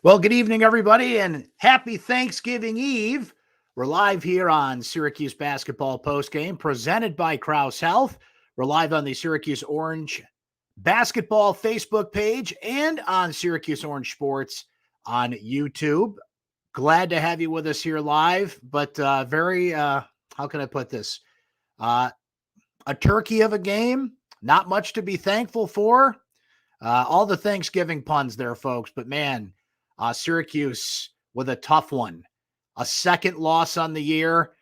Well, good evening, everybody, and happy Thanksgiving Eve. We're live here on Syracuse Basketball Postgame, presented by Krause Health. We're live on the Syracuse Orange Basketball Facebook page and on Syracuse Orange Sports on YouTube. Glad to have you with us here live, but how can I put this? A turkey of a game, not much to be thankful for. All the Thanksgiving puns there, folks, but man, Syracuse with a tough one, a second loss on the year,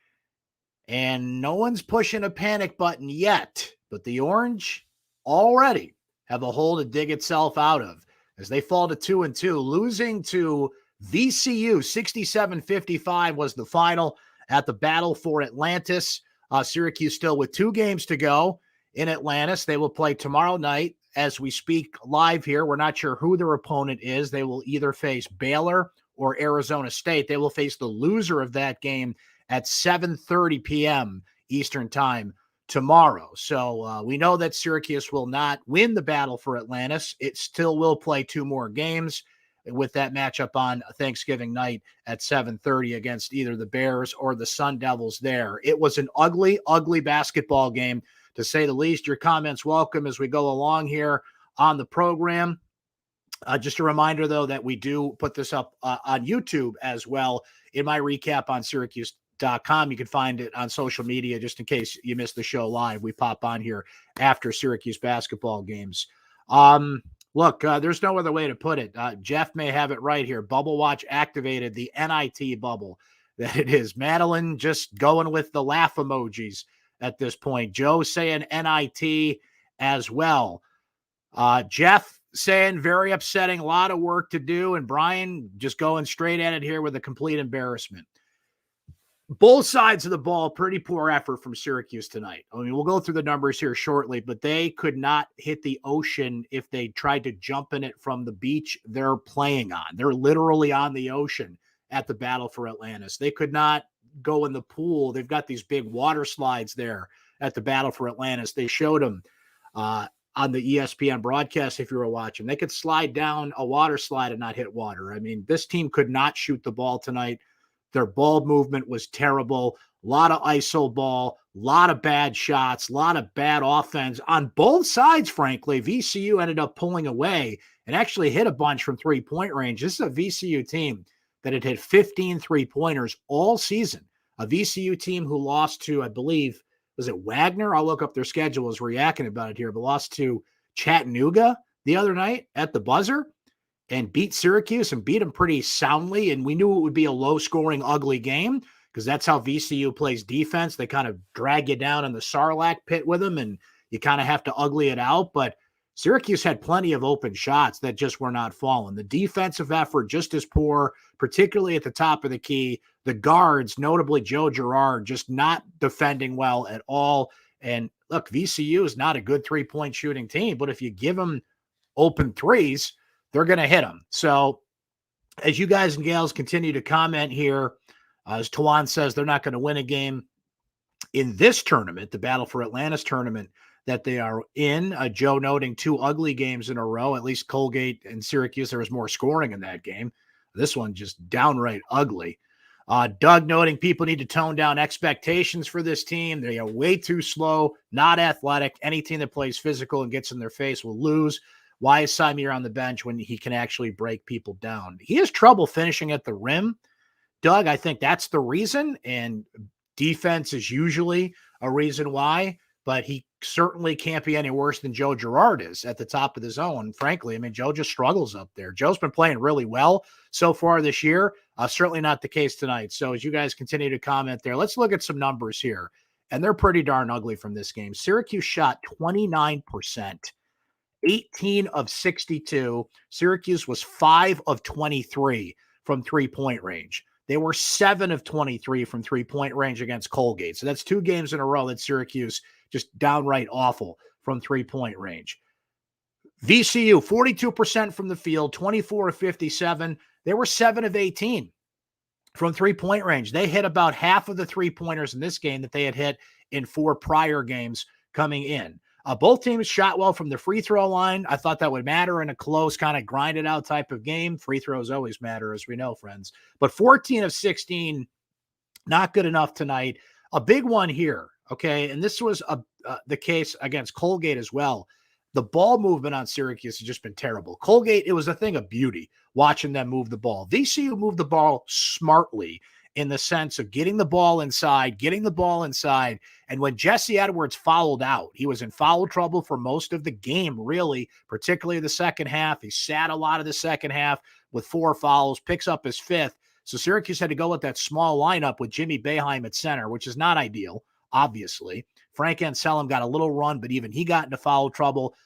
and no one's pushing a panic button yet, but the Orange already have a hole to dig itself out of as they fall to 2-2, losing to VCU 67-55 was the final at the Battle for Atlantis. Syracuse still with 2 games to go in Atlantis. They will play tomorrow night. As we speak live here, we're not sure who their opponent is. They will either face Baylor or Arizona State. They will face the loser of that game at 7:30 p.m. Eastern time tomorrow. So we know that Syracuse will not win the Battle for Atlantis. It still will play 2 more games with that matchup on Thanksgiving night at 7:30 against either the Bears or the Sun Devils there. It was an ugly, ugly basketball game, to say the least. Your comments welcome as we go along here on the program. Just a reminder, though, that we do put this up on YouTube as well in my recap on syracuse.com. You can find it on social media just in case you missed the show live. We pop on here after Syracuse basketball games. Look, there's no other way to put it. Jeff may have it right here. Bubble Watch activated the NIT bubble that it is. Madeline just going with the laugh emojis at this point. Joe saying NIT as well. Jeff saying very upsetting, a lot of work to do. And Brian just going straight at it here with a complete embarrassment. Both sides of the ball, pretty poor effort from Syracuse tonight. I mean, we'll go through the numbers here shortly, but they could not hit the ocean if they tried to jump in it from the beach they're playing on. They're literally on the ocean at the Battle for Atlantis. They could not go in the pool. They've got these big water slides there at the Battle for Atlantis. They showed them on the ESPN broadcast if you were watching. They could slide down a water slide and not hit water. I mean, this team could not shoot the ball tonight. Their ball movement was terrible. A lot of iso ball, a lot of bad shots, a lot of bad offense on both sides, frankly. VCU ended up pulling away and actually hit a bunch from three-point range. This is a VCU team that had hit 15 three-pointers all season. A VCU team who lost to, I believe, was it Wagner? I'll look up their schedule as we're yakking about it here, but lost to Chattanooga the other night at the buzzer and beat Syracuse and beat them pretty soundly. And we knew it would be a low-scoring, ugly game because that's how VCU plays defense. They kind of drag you down in the Sarlacc pit with them, and you kind of have to ugly it out. But Syracuse had plenty of open shots that just were not falling. The defensive effort just as poor, particularly at the top of the key. The guards, notably Joe Girard, just not defending well at all. And look, VCU is not a good three-point shooting team, but if you give them open threes, they're going to hit them. So as you guys and gals continue to comment here, as Tawan says, they're not going to win a game in this tournament, the Battle for Atlantis tournament that they are in. Joe noting 2 ugly games in a row, at least Colgate and Syracuse. There was more scoring in that game. This one just downright ugly. Doug noting people need to tone down expectations for this team. They are way too slow, not athletic. Any team that plays physical and gets in their face will lose. Why is Simir on the bench when he can actually break people down? He has trouble finishing at the rim. Doug, I think that's the reason, and defense is usually a reason why, but he certainly can't be any worse than Joe Girard is at the top of the zone. Frankly, I mean, Joe just struggles up there. Joe's been playing really well so far this year. Certainly not the case tonight. So as you guys continue to comment there, let's look at some numbers here, and they're pretty darn ugly from this game. Syracuse shot 29%, 18 of 62. Syracuse was 5 of 23 from three-point range. They were 7 of 23 from three-point range against Colgate. So that's 2 games in a row that Syracuse just downright awful from three-point range. VCU, 42% from the field, 24 of 57. They were 7 of 18 from three-point range. They hit about half of the three-pointers in this game that they had hit in 4 prior games coming in. Both teams shot well from the free throw line. I thought that would matter in a close, kind of grinded out type of game. Free throws always matter, as we know, friends. But 14 of 16, not good enough tonight. A big one here, okay? And this was the case against Colgate as well. The ball movement on Syracuse has just been terrible. Colgate, it was a thing of beauty watching them move the ball. VCU moved the ball smartly in the sense of getting the ball inside. And when Jesse Edwards fouled out, he was in foul trouble for most of the game, really, particularly the second half. He sat a lot of the second half with 4 fouls, picks up his 5th. So Syracuse had to go with that small lineup with Jimmy Boeheim at center, which is not ideal, obviously. Frank Anselm got a little run, but even he got into foul trouble.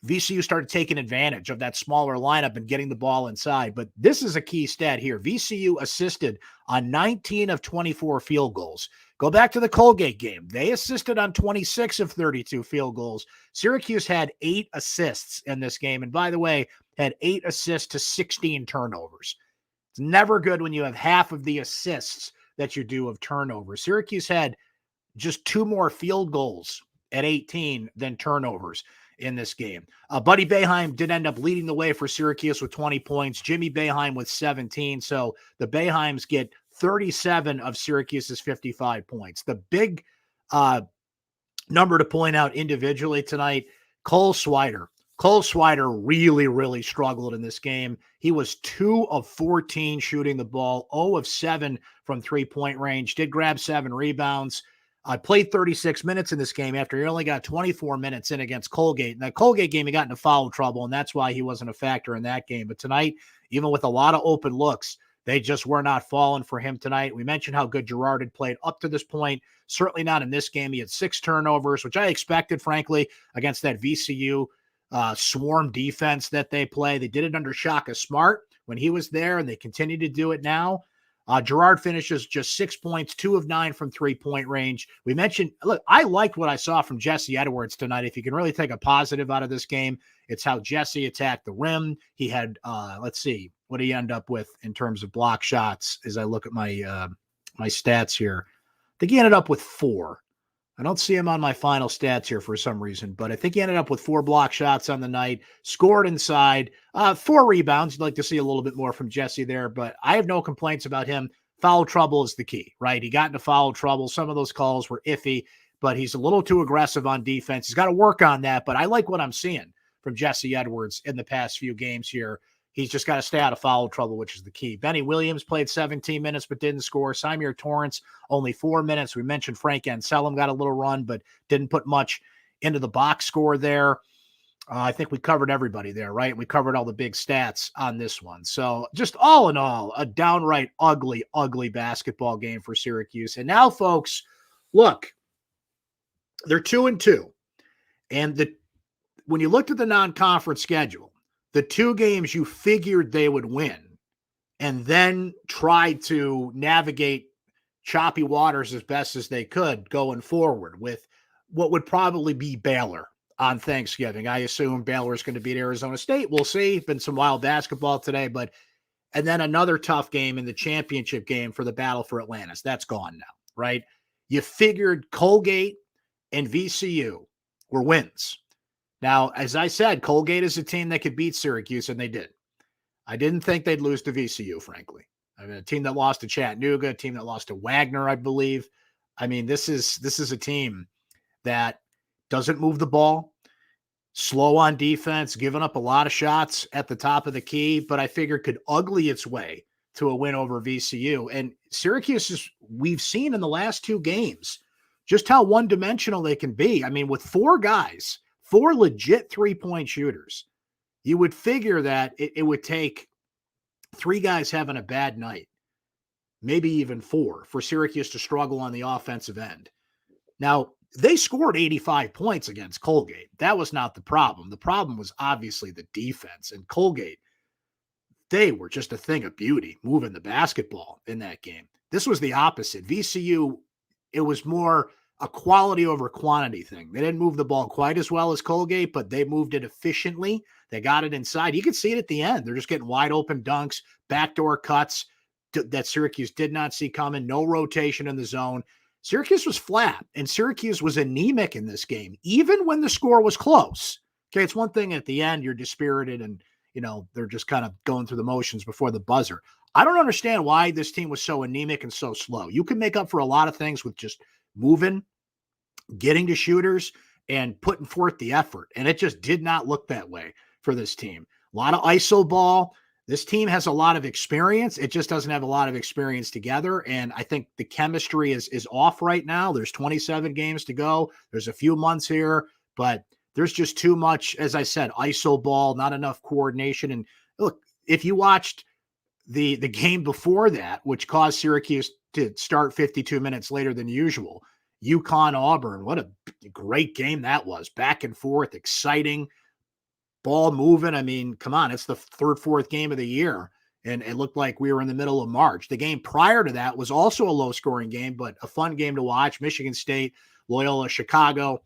VCU started taking advantage of that smaller lineup and getting the ball inside. But this is a key stat here. VCU assisted on 19 of 24 field goals. Go back to the Colgate game. They assisted on 26 of 32 field goals. Syracuse had 8 assists in this game. And by the way, had 8 assists to 16 turnovers. It's never good when you have half of the assists that you do of turnovers. Syracuse had just 2 more field goals at 18 than turnovers in this game. Buddy Boeheim did end up leading the way for Syracuse with 20 points. Jimmy Boeheim with 17. So the Boeheims get 37 of Syracuse's 55 points. The big number to point out individually tonight, Cole Swider. Cole Swider really, really struggled in this game. He was 2 of 14 shooting the ball, 0 of 7 from three-point range, did grab 7 rebounds. Played 36 minutes in this game after he only got 24 minutes in against Colgate. In that Colgate game, he got into foul trouble, and that's why he wasn't a factor in that game. But tonight, even with a lot of open looks, they just were not falling for him tonight. We mentioned how good Girard had played up to this point. Certainly not in this game. He had 6 turnovers, which I expected, frankly, against that VCU swarm defense that they play. They did it under Shaka Smart when he was there, and they continue to do it now. Girard finishes just 6 points, 2 of 9 from three-point range. We mentioned, look, I liked what I saw from Jesse Edwards tonight. If you can really take a positive out of this game, it's how Jesse attacked the rim. He had, let's see, what did he end up with in terms of block shots as I look at my my stats here. I think he ended up with 4. I don't see him on my final stats here for some reason, but I think he ended up with 4 block shots on the night, scored inside, 4 rebounds. You'd like to see a little bit more from Jesse there, but I have no complaints about him. Foul trouble is the key, right? He got into foul trouble. Some of those calls were iffy, but he's a little too aggressive on defense. He's got to work on that, but I like what I'm seeing from Jesse Edwards in the past few games here. He's just got to stay out of foul trouble, which is the key. Benny Williams played 17 minutes but didn't score. Symir Torrance, only 4 minutes. We mentioned Frank Anselm got a little run but didn't put much into the box score there. I think we covered everybody there, right? We covered all the big stats on this one. So just all in all, a downright ugly, ugly basketball game for Syracuse. And now, folks, look, they're 2-2. And when you looked at the non-conference schedule, the 2 games you figured they would win and then tried to navigate choppy waters as best as they could going forward with what would probably be Baylor on Thanksgiving. I assume Baylor is going to beat Arizona State. We'll see. Been some wild basketball today, and then another tough game in the championship game for the battle for Atlantis. That's gone now, right? You figured Colgate and VCU were wins. Now, as I said, Colgate is a team that could beat Syracuse, and they did. I didn't think they'd lose to VCU, frankly. I mean, a team that lost to Chattanooga, a team that lost to Wagner, I believe. I mean, this is a team that doesn't move the ball, slow on defense, giving up a lot of shots at the top of the key, but I figured could ugly its way to a win over VCU. And Syracuse, we've seen in the last 2 games just how one-dimensional they can be. I mean, with 4 guys, 4 legit three-point shooters, you would figure that it would take 3 guys having a bad night, maybe even 4, for Syracuse to struggle on the offensive end. Now, they scored 85 points against Colgate. That was not the problem. The problem was obviously the defense. And Colgate, they were just a thing of beauty moving the basketball in that game. This was the opposite. VCU, it was more a quality over quantity thing. They didn't move the ball quite as well as Colgate, but they moved it efficiently. They got it inside. You could see it at the end. They're just getting wide open dunks, backdoor cuts that Syracuse did not see coming, no rotation in the zone. Syracuse was flat, and Syracuse was anemic in this game, even when the score was close. Okay, it's one thing at the end, you're dispirited and, they're just kind of going through the motions before the buzzer. I don't understand why this team was so anemic and so slow. You can make up for a lot of things with just moving, getting to shooters, and putting forth the effort. And it just did not look that way for this team. A lot of ISO ball. This team has a lot of experience. It just doesn't have a lot of experience together. And I think the chemistry is off right now. There's 27 games to go. There's a few months here, but there's just too much, as I said, ISO ball, not enough coordination. And look, if you watched the game before that, which caused Syracuse to start 52 minutes later than usual, UConn Auburn, what a great game that was. Back and forth, exciting, ball moving. I mean, come on, it's the third, fourth game of the year, and it looked like we were in the middle of March. The game prior to that was also a low-scoring game, but a fun game to watch. Michigan State, Loyola Chicago.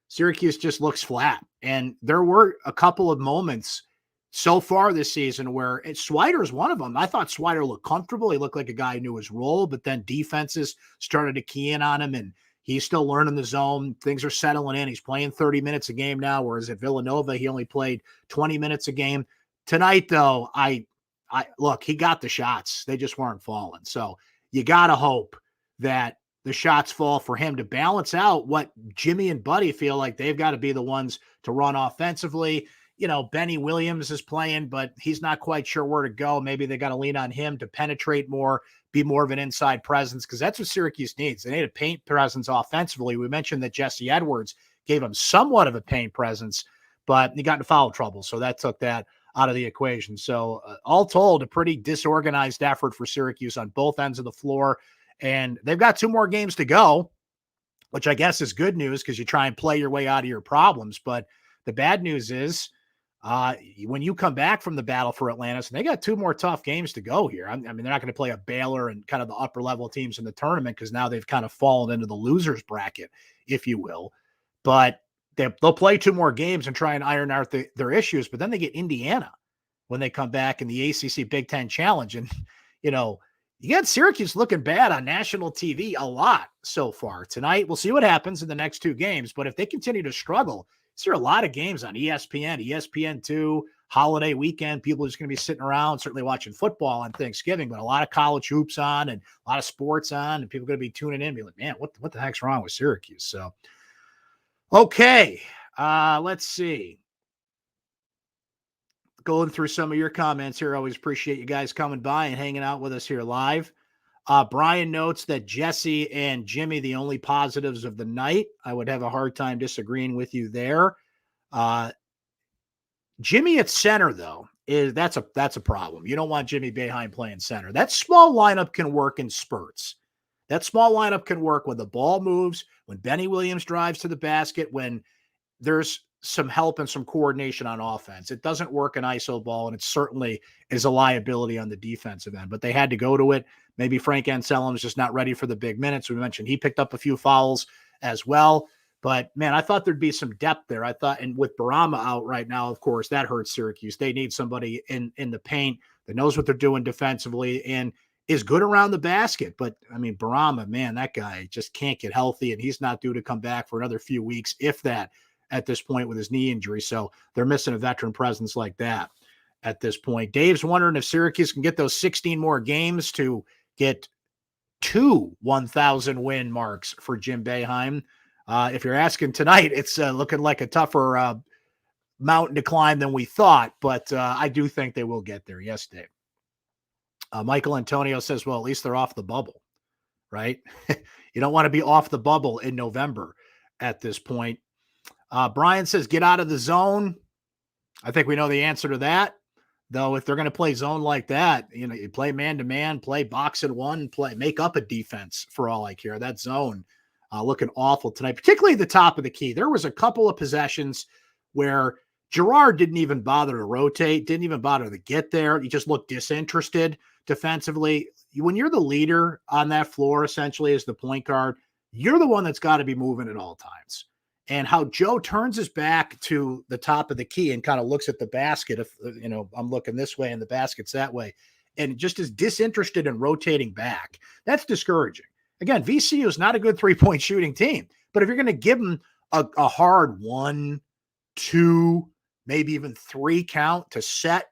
Syracuse just looks flat, and there were a couple of moments so far this season where Swider's one of them. I thought Swider looked comfortable. He looked like a guy who knew his role, but then defenses started to key in on him, and he's still learning the zone. Things are settling in. He's playing 30 minutes a game now, whereas at Villanova, he only played 20 minutes a game. Tonight, though, I look, he got the shots. They just weren't falling. So you got to hope that the shots fall for him to balance out what Jimmy and Buddy feel like they've got to be the ones to run offensively. Benny Williams is playing, but he's not quite sure where to go. Maybe they got to lean on him to penetrate more, be more of an inside presence, because that's what Syracuse needs. They need a paint presence offensively. We mentioned that Jesse Edwards gave him somewhat of a paint presence, but he got into foul trouble, so that took that out of the equation. So all told, a pretty disorganized effort for Syracuse on both ends of the floor, and they've got 2 more games to go, which I guess is good news because you try and play your way out of your problems. But the bad news is when you come back from the battle for Atlantis, and they got 2 more tough games to go here. I mean, they're not going to play a Baylor and kind of the upper level teams in the tournament because now they've kind of fallen into the losers bracket, if you will. But they'll play 2 more games and try and iron out their issues. But then they get Indiana when they come back in the ACC Big Ten Challenge. And, you got Syracuse looking bad on national TV a lot so far. Tonight, we'll see what happens in the next 2 games. But if they continue to struggle, there are a lot of games on ESPN, ESPN2, holiday weekend. People are just going to be sitting around, certainly watching football on Thanksgiving, but a lot of college hoops on and a lot of sports on, and people are going to be tuning in and be like, man, what the heck's wrong with Syracuse? So, okay, let's see. Going through some of your comments here. Always appreciate you guys coming by and hanging out with us here live. Brian notes that Jesse and Jimmy, the only positives of the night. I would have a hard time disagreeing with you there. Jimmy at center, though, that's a problem. You don't want Jimmy Boeheim playing center. That small lineup can work in spurts. That small lineup can work when the ball moves, when Benny Williams drives to the basket, when there's some help and some coordination on offense. It doesn't work in ISO ball, and it certainly is a liability on the defensive end. But they had to go to it. Maybe Frank Anselm's just not ready for the big minutes. We mentioned he picked up a few fouls as well. But, man, I thought there'd be some depth there. I thought, and with Barama out right now, of course, that hurts Syracuse. They need somebody in the paint that knows what they're doing defensively and is good around the basket. But, I mean, Barama, man, that guy just can't get healthy, and he's not due to come back for another few weeks, if that, at this point with his knee injury. So they're missing a veteran presence like that at this point. Dave's wondering if Syracuse can get those 16 more games to get 2 1,000 win marks for Jim Boeheim. If you're asking tonight, it's looking like a tougher mountain to climb than we thought, but I do think they will get there. Yes, Dave. Michael Antonio says, well, at least they're off the bubble, right? You don't want to be off the bubble in November at this point. Brian says, get out of the zone. I think we know the answer to that. Though, if they're going to play zone like that, you play man-to-man, play box and one, make up a defense for all I care. That zone looking awful tonight, particularly at the top of the key. There was a couple of possessions where Girard didn't even bother to rotate, didn't even bother to get there. He just looked disinterested defensively. When you're the leader on that floor, essentially as the point guard, you're the one that's got to be moving at all times. And how Joe turns his back to the top of the key and kind of looks at the basket. If, I'm looking this way and the basket's that way, and just is disinterested in rotating back. That's discouraging. Again, VCU is not a good 3-point shooting team, but if you're going to give them a hard 1, 2, maybe even 3 count to set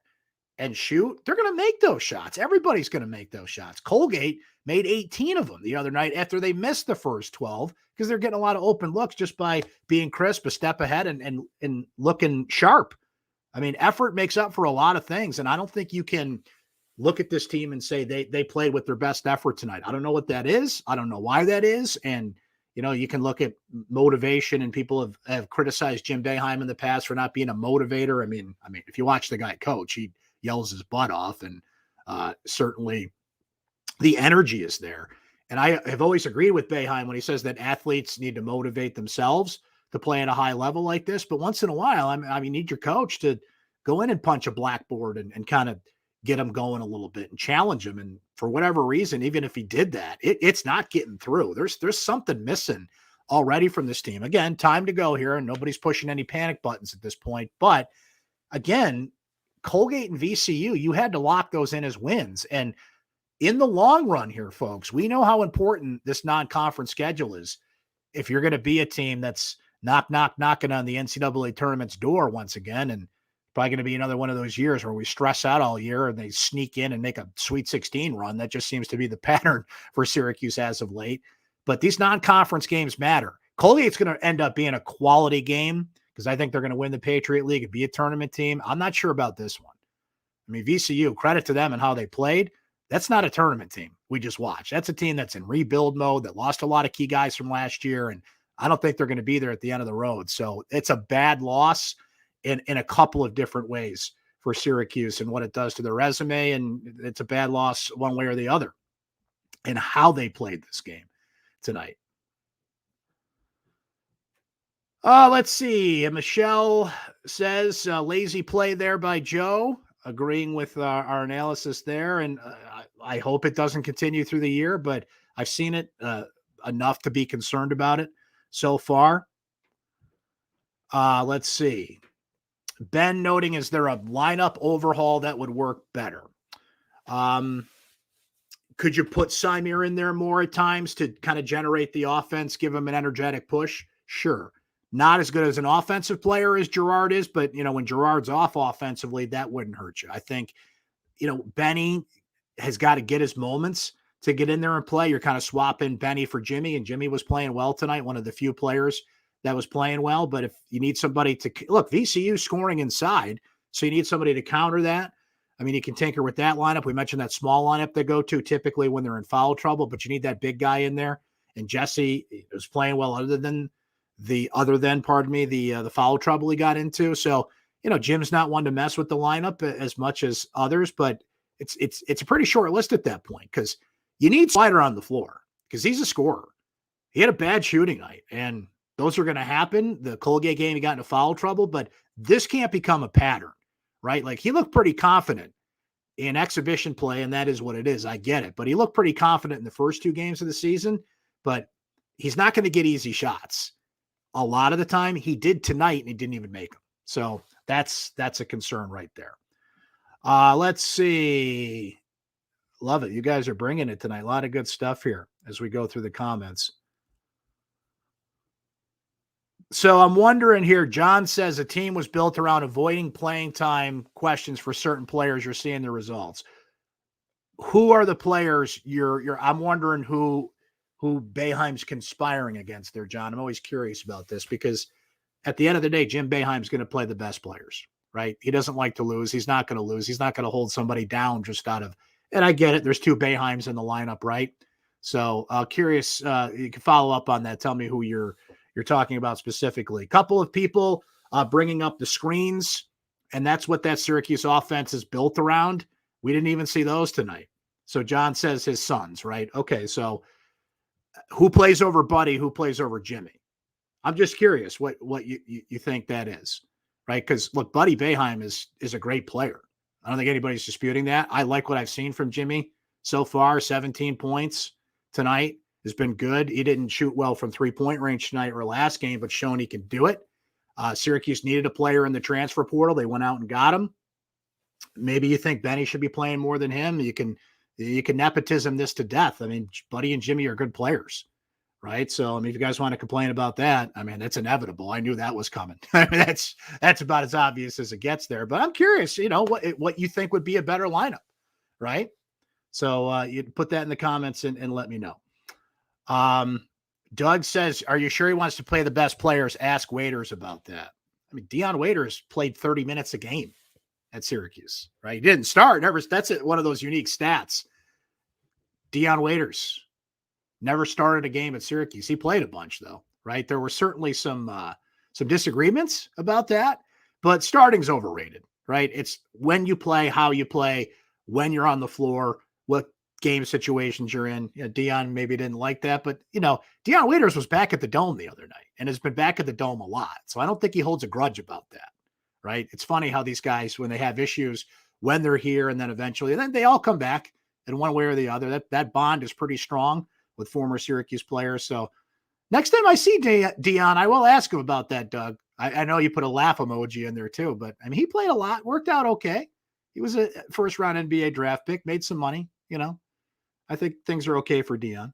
and shoot, they're going to make those shots. Everybody's going to make those shots. Colgate made 18 of them the other night after they missed the first 12 because they're getting a lot of open looks just by being crisp, a step ahead, and looking sharp. I mean, effort makes up for a lot of things, and I don't think you can look at this team and say they played with their best effort tonight. I don't know what that is. I don't know why that is. And, you can look at motivation, and people have criticized Jim Boeheim in the past for not being a motivator. I mean, if you watch the guy coach, he yells his butt off, and certainly the energy is there. And I have always agreed with Boeheim when he says that athletes need to motivate themselves to play at a high level like this. But once in a while, you need your coach to go in and punch a blackboard and kind of get them going a little bit and challenge them. And for whatever reason, even if he did that, it's not getting through. There's something missing already from this team. Again, time to go here, and nobody's pushing any panic buttons at this point. But again, Colgate and VCU, you had to lock those in as wins. And in the long run here, folks, we know how important this non-conference schedule is. If you're going to be a team that's knocking on the NCAA tournament's door once again, and probably going to be another one of those years where we stress out all year and they sneak in and make a Sweet 16 run. That just seems to be the pattern for Syracuse as of late. But these non-conference games matter. Colgate's going to end up being a quality game because I think they're going to win the Patriot League and be a tournament team. I'm not sure about this one. I mean, VCU, credit to them and how they played. That's not a tournament team we just watched. That's a team that's in rebuild mode, that lost a lot of key guys from last year, and I don't think they're going to be there at the end of the road. So it's a bad loss in a couple of different ways for Syracuse and what it does to their resume, and it's a bad loss one way or the other in how they played this game tonight. Let's see. Michelle says lazy play there by Joe, agreeing with our analysis there. And I hope it doesn't continue through the year, but I've seen it enough to be concerned about it so far. Let's see. Ben noting, is there a lineup overhaul that would work better? Could you put Symir in there more at times to kind of generate the offense, give him an energetic push? Sure. Not as good as an offensive player as Girard is, but, when Girard's off offensively, that wouldn't hurt you. I think, Benny has got to get his moments to get in there and play. You're kind of swapping Benny for Jimmy, and Jimmy was playing well tonight, one of the few players that was playing well. But if you need somebody to look, VCU scoring inside, so you need somebody to counter that. I mean, you can tinker with that lineup. We mentioned that small lineup they go to typically when they're in foul trouble, but you need that big guy in there. And Jesse was playing well other than the foul trouble he got into. So, Jim's not one to mess with the lineup as much as others, but it's a pretty short list at that point because you need Slider on the floor because he's a scorer. He had a bad shooting night, and those are going to happen. The Colgate game, he got into foul trouble, but this can't become a pattern, right? Like, he looked pretty confident in exhibition play, and that is what it is. I get it, but he looked pretty confident in the first 2 games of the season, but he's not going to get easy shots. A lot of the time he did tonight and he didn't even make them. So that's a concern right there. Let's see. Love it. You guys are bringing it tonight. A lot of good stuff here as we go through the comments. So I'm wondering here, John says a team was built around avoiding playing time questions for certain players. You're seeing the results. Who are the players I'm wondering who Boeheim's conspiring against there, John. I'm always curious about this because at the end of the day, Jim Boeheim's going to play the best players, right? He doesn't like to lose. He's not going to lose. He's not going to hold somebody down just out of, and I get it. There's 2 Boeheims in the lineup, right? So curious, you can follow up on that. Tell me who you're talking about specifically. A couple of people bringing up the screens, and that's what that Syracuse offense is built around. We didn't even see those tonight. So John says his sons, right? Okay, so who plays over Buddy? Who plays over Jimmy? I'm just curious what you think that is, right? Because look, Buddy Boeheim is a great player. I don't think anybody's disputing that. I like what I've seen from Jimmy so far. 17 points tonight has been good. He didn't shoot well from 3-point range tonight or last game, but shown he can do it. Syracuse needed a player in the transfer portal. They went out and got him. Maybe you think Benny should be playing more than him. You can You can nepotism this to death. I mean, Buddy and Jimmy are good players, right? So, I mean, if you guys want to complain about that, I mean, it's inevitable. I knew that was coming. That's about as obvious as it gets there. But I'm curious, what you think would be a better lineup, right? So you put that in the comments and let me know. Doug says, are you sure he wants to play the best players? Ask Waiters about that. I mean, Dion Waiters played 30 minutes a game at Syracuse, right? He didn't start. That's one of those unique stats. Dion Waiters never started a game at Syracuse. He played a bunch, though, right? There were certainly some disagreements about that, but starting's overrated, right? It's when you play, how you play, when you're on the floor, what game situations you're in. Dion maybe didn't like that, but Dion Waiters was back at the Dome the other night and has been back at the Dome a lot. So I don't think he holds a grudge about that, right? It's funny how these guys, when they have issues, when they're here and then eventually, and then they all come back in one way or the other. That bond is pretty strong with former Syracuse players. So next time I see Dion, I will ask him about that, Doug. I know you put a laugh emoji in there too, but I mean, he played a lot, worked out okay. He was a first round NBA draft pick, made some money, I think things are okay for Dion.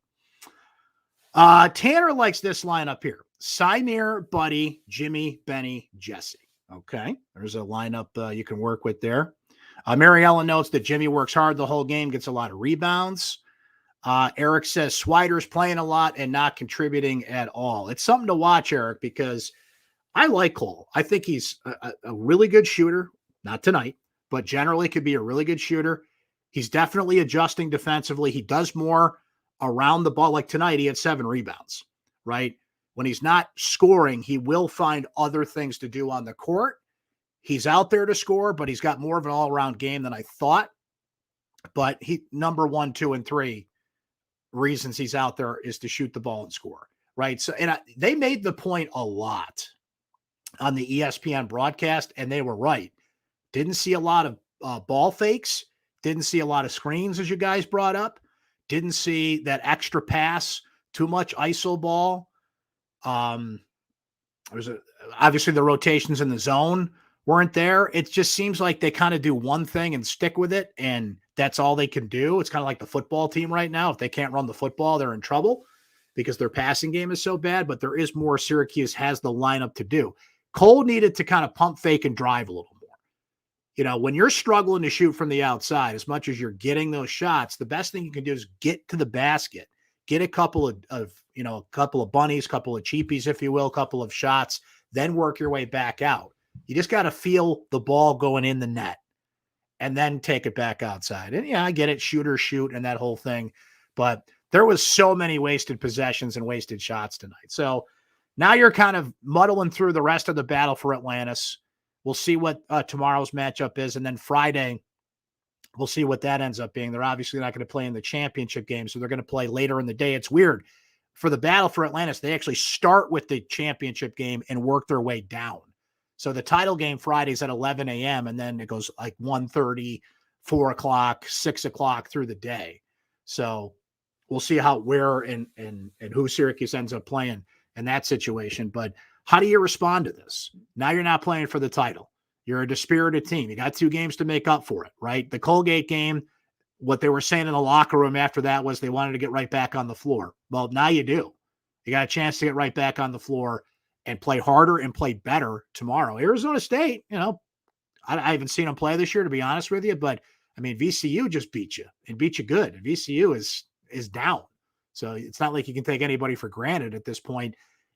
Tanner likes this lineup here. Symir, Buddy, Jimmy, Benny, Jesse. Okay. There's a lineup you can work with there. Mary Ellen notes that Jimmy works hard the whole game, gets a lot of rebounds. Eric says Swider's playing a lot and not contributing at all. It's something to watch, Eric, because I like Cole. I think he's a really good shooter. Not tonight, but generally could be a really good shooter. He's definitely adjusting defensively. He does more around the ball. Like tonight, he had 7 rebounds, right? When he's not scoring, he will find other things to do on the court. He's out there to score, but he's got more of an all-around game than I thought. But number 1, 2, and 3 reasons he's out there is to shoot the ball and score, right? So, they made the point a lot on the ESPN broadcast, and they were right. Didn't see a lot of ball fakes. Didn't see a lot of screens, as you guys brought up. Didn't see that extra pass, too much ISO ball. Obviously the rotations in the zone weren't there. It just seems like they kind of do one thing and stick with it, and that's all they can do. It's kind of like the football team right now. If they can't run the football, they're in trouble because their passing game is so bad, but there is more Syracuse has the lineup to do. Cole needed to kind of pump fake and drive a little more. When you're struggling to shoot from the outside, as much as you're getting those shots, the best thing you can do is get to the basket, get a couple of bunnies, couple of cheapies, if you will, couple of shots, then work your way back out. You just got to feel the ball going in the net and then take it back outside. And I get it, shoot and that whole thing. But there was so many wasted possessions and wasted shots tonight. So now you're kind of muddling through the rest of the battle for Atlantis. We'll see what tomorrow's matchup is. And then Friday, we'll see what that ends up being. They're obviously not going to play in the championship game, so they're going to play later in the day. It's weird. For the battle for Atlantis, they actually start with the championship game and work their way down. So the title game Friday's at 11 a.m., and then it goes like 1:30, 4 o'clock, 6 o'clock through the day. So we'll see where and who Syracuse ends up playing in that situation. But how do you respond to this? Now you're not playing for the title. You're a dispirited team. You got 2 games to make up for it, right? The Colgate game, what they were saying in the locker room after that was they wanted to get right back on the floor. Well, now you do. You got a chance to get right back on the floor and play harder and play better tomorrow. Arizona State, I haven't seen them play this year, to be honest with you, but I mean, VCU just beat you and beat you good. And VCU is down. So it's not like you can take anybody for granted at this point.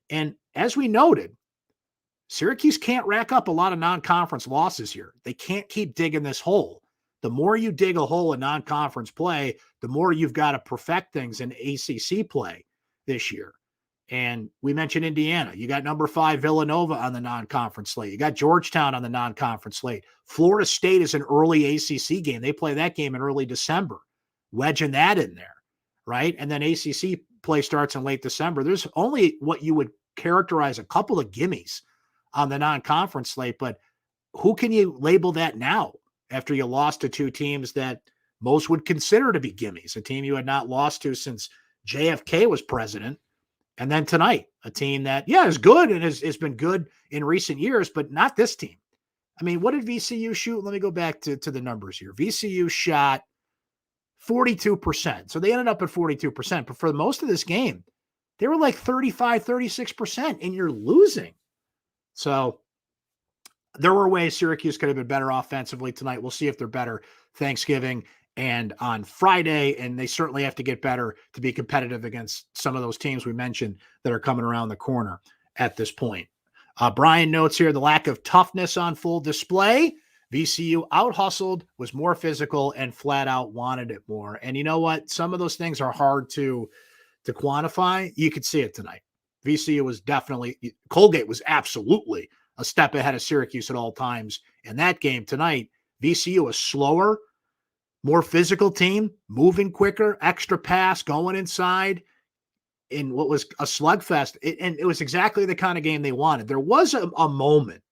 And as we noted, Syracuse can't rack up a lot of non-conference losses here. They can't keep digging this hole. The more you dig a hole in non-conference play, the more you've got to perfect things in ACC play this year. And we mentioned Indiana. You got number 5 Villanova on the non-conference slate. You got Georgetown on the non-conference slate. Florida State is an early ACC game. They play that game in early December, wedging that in there, right? And then ACC play starts in late December. There's only what you would characterize a couple of gimmies on the non-conference slate, but who can you label that now after you lost to 2 teams that most would consider to be gimmies, a team you had not lost to since JFK was president? And then tonight, a team that, is good and has been good in recent years, but not this team. I mean, what did VCU shoot? Let me go back to the numbers here. VCU shot 42%. So they ended up at 42%. But for most of this game, they were like 35, 36%, and you're losing. So there were ways Syracuse could have been better offensively tonight. We'll see if they're better Thanksgiving and on Friday, and they certainly have to get better to be competitive against some of those teams we mentioned that are coming around the corner at this point. Brian notes here the lack of toughness on full display. VCU out-hustled, was more physical, and flat out wanted it more. And you know what? Some of those things are hard to quantify. You could see it tonight. VCU was definitely, Colgate was absolutely a step ahead of Syracuse at all times. In that game tonight, VCU, a slower, more physical team, moving quicker, extra pass, going inside in what was a slugfest. And it was exactly the kind of game they wanted. There was a moment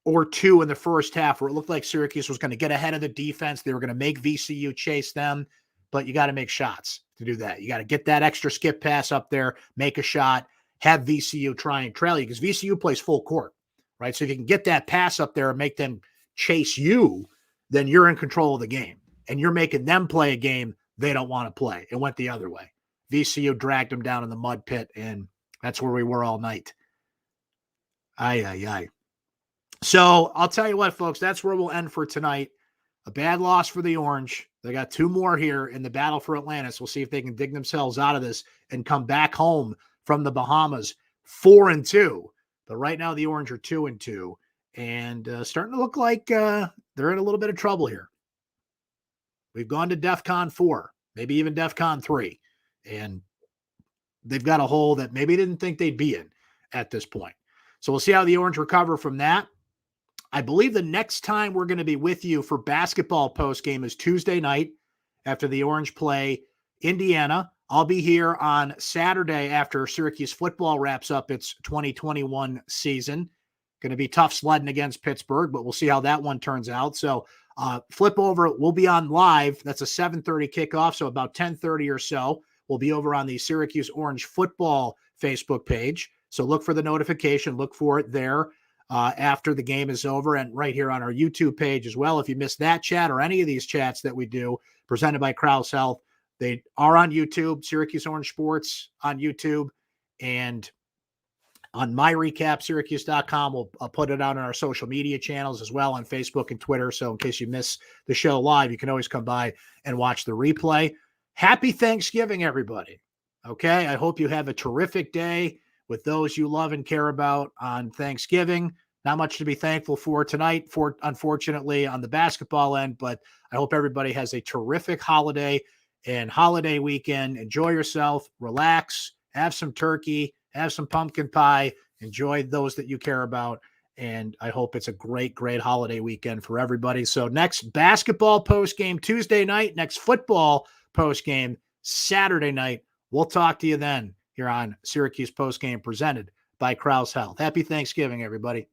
or two in the first half where it looked like Syracuse was going to get ahead of the defense. They were going to make VCU chase them, but you got to make shots to do that. You got to get that extra skip pass up there, make a shot, have VCU try and trail you, because VCU plays full court, right? So if you can get that pass up there and make them chase you, then you're in control of the game, and you're making them play a game they don't want to play. It went the other way. VCU dragged them down in the mud pit, and that's where we were all night. Aye. So I'll tell you what, folks, that's where we'll end for tonight. A bad loss for the Orange. They got two more here in the battle for Atlantis. We'll see if they can dig themselves out of this and come back home from the Bahamas 4-2. But right now the Orange are 2-2 and starting to look like they're in a little bit of trouble here. We've gone to DEFCON 4, maybe even DEFCON 3, and they've got a hole that maybe didn't think they'd be in at this point. So we'll see how the Orange recover from that. I believe the next time we're going to be with you for basketball postgame is Tuesday night after the Orange play Indiana. I'll be here on Saturday after Syracuse football wraps up its 2021 season. Going to be tough sledding against Pittsburgh, but we'll see how that one turns out. So flip over. We'll be on live. That's a 7:30 kickoff, so about 10:30 or so. We'll be over on the Syracuse Orange football Facebook page. So look for the notification. Look for it there. After the game is over, and right here on our YouTube page as well. If you missed that chat or any of these chats that we do presented by Krause Health, they are on YouTube, Syracuse Orange Sports on YouTube, and on my recap, syracuse.com. I'll put it out on our social media channels as well on Facebook and Twitter. So in case you miss the show live, you can always come by and watch the replay. Happy Thanksgiving, everybody. Okay. I hope you have a terrific day with those you love and care about on Thanksgiving. Not much to be thankful for tonight, unfortunately, on the basketball end, but I hope everybody has a terrific holiday and holiday weekend. Enjoy yourself, relax, have some turkey, have some pumpkin pie, enjoy those that you care about, and I hope it's a great, great holiday weekend for everybody. So next basketball postgame Tuesday night, next football postgame Saturday night. We'll talk to you then here on Syracuse Postgame presented by Krause Health. Happy Thanksgiving, everybody.